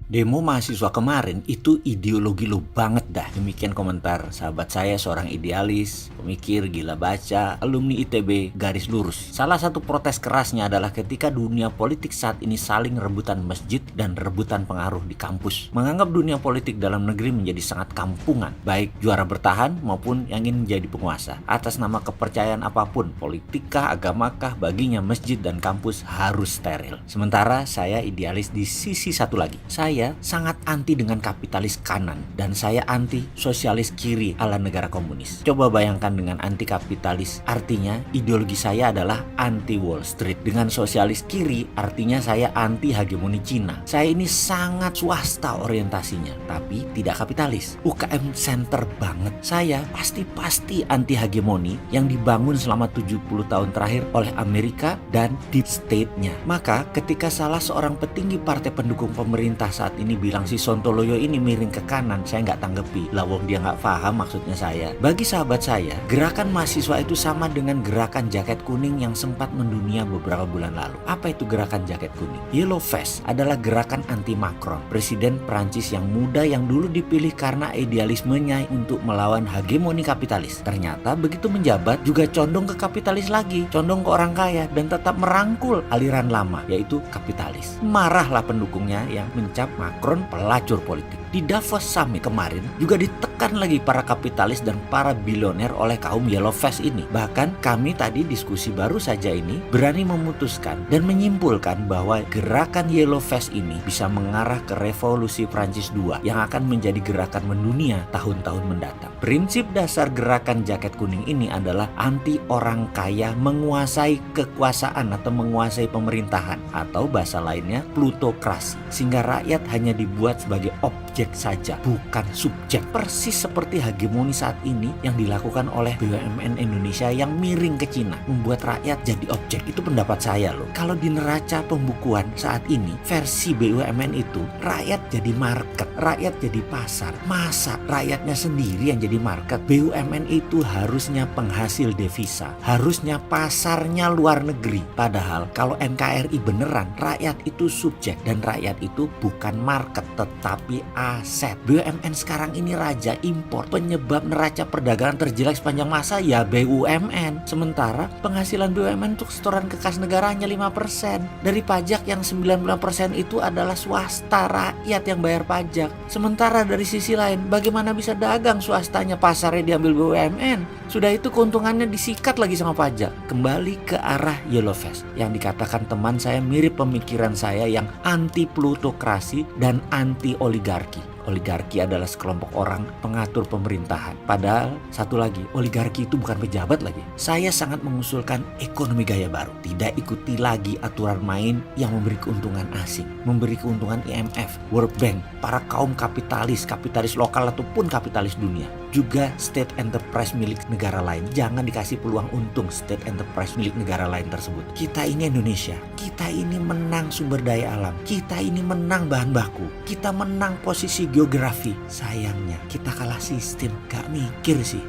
Demo mahasiswa kemarin itu ideologi lu banget dah. Demikian komentar sahabat saya, seorang idealis, pemikir, gila baca, alumni ITB garis lurus. Salah satu protes kerasnya adalah ketika dunia politik saat ini saling rebutan masjid dan rebutan pengaruh di kampus. Menganggap dunia politik dalam negeri menjadi sangat kampungan, baik juara bertahan maupun yang ingin menjadi penguasa. Atas nama kepercayaan apapun, politikkah, agamakah, baginya masjid dan kampus harus steril. Sementara saya idealis di sisi satu lagi. Saya sangat anti dengan kapitalis kanan dan saya anti sosialis kiri ala negara komunis. Coba bayangkan dengan anti kapitalis, artinya ideologi saya adalah anti Wall Street. Dengan sosialis kiri, artinya saya anti hegemoni Cina. Saya ini sangat swasta orientasinya, tapi tidak kapitalis. UKM center banget. Saya pasti anti hegemoni yang dibangun selama 70 tahun terakhir oleh Amerika dan deep state-nya. Maka ketika salah seorang petinggi partai pendukung pemerintah saat ini bilang si Sontoloyo ini miring ke kanan, saya nggak tanggepi. Lah wong dia nggak paham maksudnya saya. Bagi sahabat saya, gerakan mahasiswa itu sama dengan gerakan jaket kuning yang sempat mendunia beberapa bulan lalu. Apa itu gerakan jaket kuning? Yellow Vest adalah gerakan anti Macron, presiden Prancis yang muda yang dulu dipilih karena idealismenya untuk melawan hegemoni kapitalis. Ternyata begitu menjabat juga condong ke kapitalis lagi, condong ke orang kaya dan tetap merangkul aliran lama yaitu kapitalis. Marahlah pendukungnya yang mencap Macron pelacur politik. Di Davos Summit kemarin juga ditekan lagi para kapitalis dan para bilioner oleh kaum Yellow Vest ini. Bahkan kami tadi diskusi baru saja ini berani memutuskan dan menyimpulkan bahwa gerakan Yellow Vest ini bisa mengarah ke revolusi Prancis II yang akan menjadi gerakan mendunia tahun-tahun mendatang. Prinsip dasar gerakan jaket kuning ini adalah anti orang kaya menguasai kekuasaan atau menguasai pemerintahan, atau bahasa lainnya plutokrasi, sehingga rakyat hanya dibuat sebagai objek saja, bukan subjek. Persis seperti hegemoni saat ini yang dilakukan oleh BUMN Indonesia yang miring ke Cina, membuat rakyat jadi objek. Itu pendapat saya loh. Kalau di neraca pembukuan saat ini versi BUMN itu rakyat jadi market, rakyat jadi pasar. Masa rakyatnya sendiri yang jadi market? BUMN itu harusnya penghasil devisa, harusnya pasarnya luar negeri. Padahal kalau NKRI beneran, rakyat itu subjek dan rakyat itu bukan market tetapi aset. BUMN sekarang ini raja impor, penyebab neraca perdagangan terjelek sepanjang masa ya BUMN. Sementara penghasilan BUMN untuk setoran ke kas negara hanya 5%. Dari pajak yang 90% itu adalah swasta, rakyat yang bayar pajak. Sementara dari sisi lain, bagaimana bisa dagang swastanya, pasarnya diambil BUMN? Sudah itu keuntungannya disikat lagi sama pajak. Kembali ke arah Yellow Vest yang dikatakan teman saya mirip pemikiran saya yang anti plutokrasi dan anti oligarki. Oligarki adalah sekelompok orang pengatur pemerintahan. Padahal satu lagi, oligarki itu bukan pejabat lagi. Saya sangat mengusulkan ekonomi gaya baru. Tidak ikuti lagi aturan main yang memberi keuntungan asing, memberi keuntungan IMF, World Bank, para kaum kapitalis, kapitalis lokal ataupun kapitalis dunia. Juga state enterprise milik negara lain. Jangan dikasih peluang untung state enterprise milik negara lain tersebut. Kita ini Indonesia. Kita ini menang sumber daya alam. Kita ini menang bahan baku. Kita menang posisi geografi. Sayangnya kita kalah sistem. Gak mikir sih.